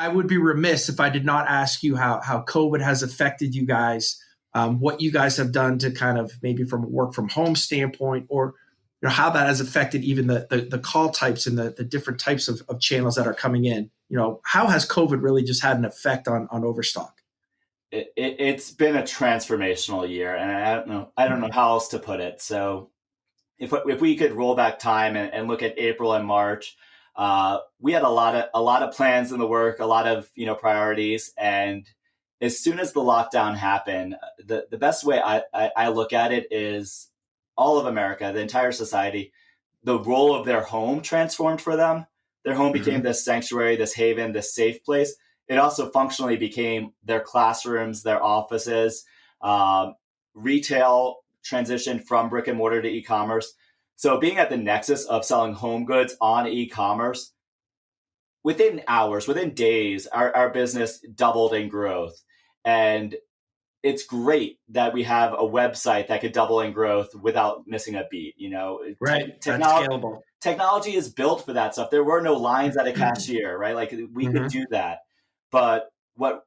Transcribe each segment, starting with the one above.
I would be remiss if I did not ask you how COVID has affected you guys, what you guys have done to kind of maybe from a work from home standpoint, or how that has affected even the call types and the different types of channels that are coming in. How has COVID really just had an effect on Overstock? It's been a transformational year, and I don't know how else to put it. So if we could roll back time and look at April and March, we had a lot of plans in the work, a lot of priorities, and as soon as the lockdown happened, the best way I look at it is all of America, the entire society, the role of their home transformed for them. Their home became this sanctuary, this haven, this safe place. It also functionally became their classrooms, their offices. Retail transitioned from brick and mortar to e-commerce. So being at the nexus of selling home goods on e-commerce, within hours, within days, our business doubled in growth. And it's great that we have a website that could double in growth without missing a beat. Right. That's scalable. Technology is built for that stuff. There were no lines at a cashier, right? Like we could do that. But what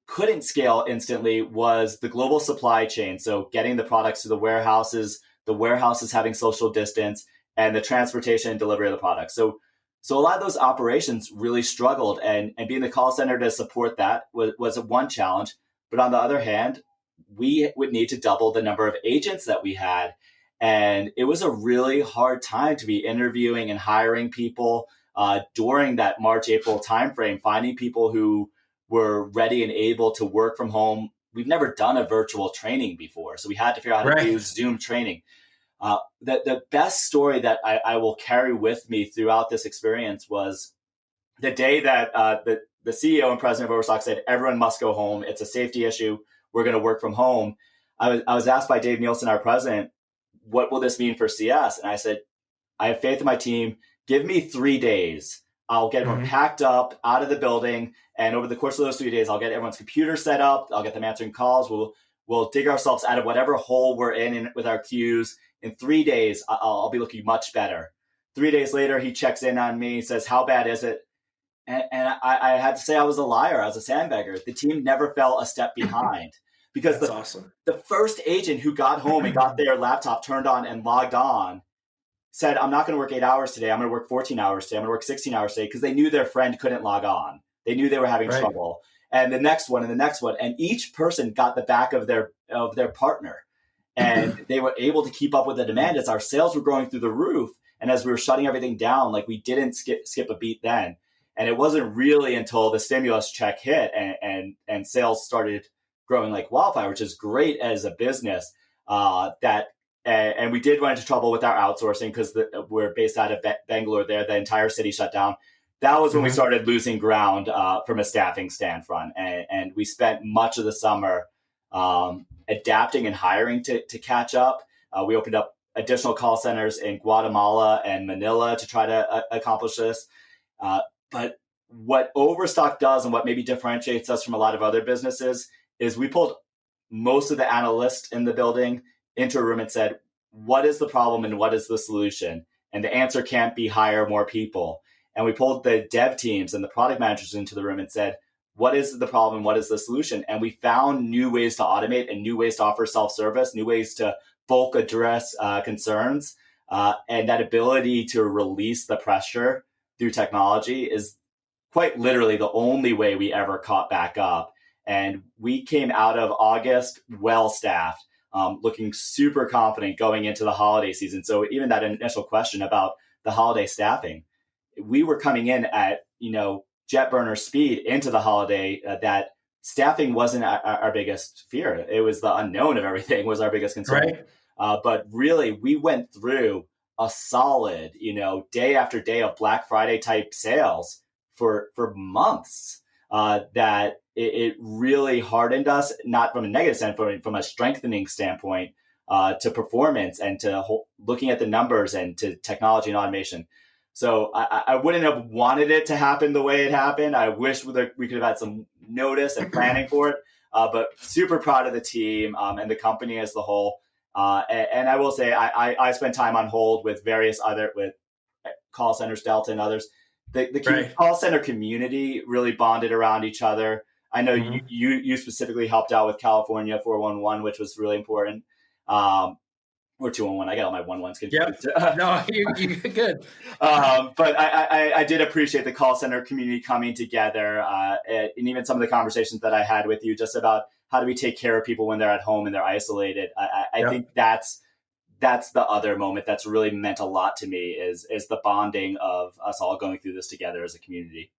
couldn't scale instantly was the global supply chain. So getting the products to the warehouses having social distance, and the transportation and delivery of the products. So a lot of those operations really struggled, and being the call center to support that was one challenge. But on the other hand, we would need to double the number of agents that we had. And it was a really hard time to be interviewing and hiring people during that March, April timeframe, finding people who were ready and able to work from home. We've never done a virtual training before, so we had to figure out how to do Zoom training. The best story that I will carry with me throughout this experience was the day that the CEO and president of Overstock said, everyone must go home. It's a safety issue. We're going to work from home. I was asked by Dave Nielsen, our president, what will this mean for CS? And I said, I have faith in my team. Give me 3 days. I'll get everyone packed up out of the building. And over the course of those 3 days, I'll get everyone's computer set up. I'll get them answering calls. We'll dig ourselves out of whatever hole we're in with our queues. In 3 days, I'll be looking much better. 3 days later, he checks in on me, says, how bad is it? And I had to say I was a liar. I was a sandbagger. The team never fell a step behind. Because That's awesome. The first agent who got home and got their laptop turned on and logged on said, I'm not going to work 8 hours today. I'm going to work 14 hours today. I'm going to work 16 hours today, because they knew their friend couldn't log on. They knew they were having trouble. And the next one and the next one. And each person got the back of their partner. And they were able to keep up with the demand as our sales were growing through the roof. And as we were shutting everything down, like we didn't skip a beat then. And it wasn't really until the stimulus check hit and sales started growing like wildfire, which is great as a business, and we did run into trouble with our outsourcing because we're based out of Bangalore there. The entire city shut down. That was when we started losing ground from a staffing standpoint. And we spent much of the summer adapting and hiring to catch up. We opened up additional call centers in Guatemala and Manila to try to accomplish this. But what Overstock does and what maybe differentiates us from a lot of other businesses is we pulled most of the analysts in the building into a room and said, what is the problem and what is the solution? And the answer can't be hire more people. And we pulled the dev teams and the product managers into the room and said, what is the problem? What is the solution? And we found new ways to automate and new ways to offer self-service, new ways to bulk address concerns. And that ability to release the pressure through technology is quite literally the only way we ever caught back up. And we came out of August well-staffed, looking super confident going into the holiday season. So even that initial question about the holiday staffing, we were coming in at, jet burner speed into the holiday, that staffing wasn't our biggest fear. It was the unknown of everything was our biggest concern. Right. But really, we went through a solid, day after day of Black Friday type sales for months, that it really hardened us, not from a negative standpoint, from a strengthening standpoint, to performance and to looking at the numbers and to technology and automation. So I wouldn't have wanted it to happen the way it happened. I wish we could have had some notice and planning for it, but super proud of the team and the company as the whole. And I will say I spent time on hold with various with call centers, Delta and others. the call center community really bonded around each other. I know you specifically helped out with California 411, which was really important. Or 211. I got all my 11s confused. Yep. No, you're good. But I did appreciate the call center community coming together, and even some of the conversations that I had with you just about how do we take care of people when they're at home and they're isolated. I think that's the other moment that's really meant a lot to me is the bonding of us all going through this together as a community.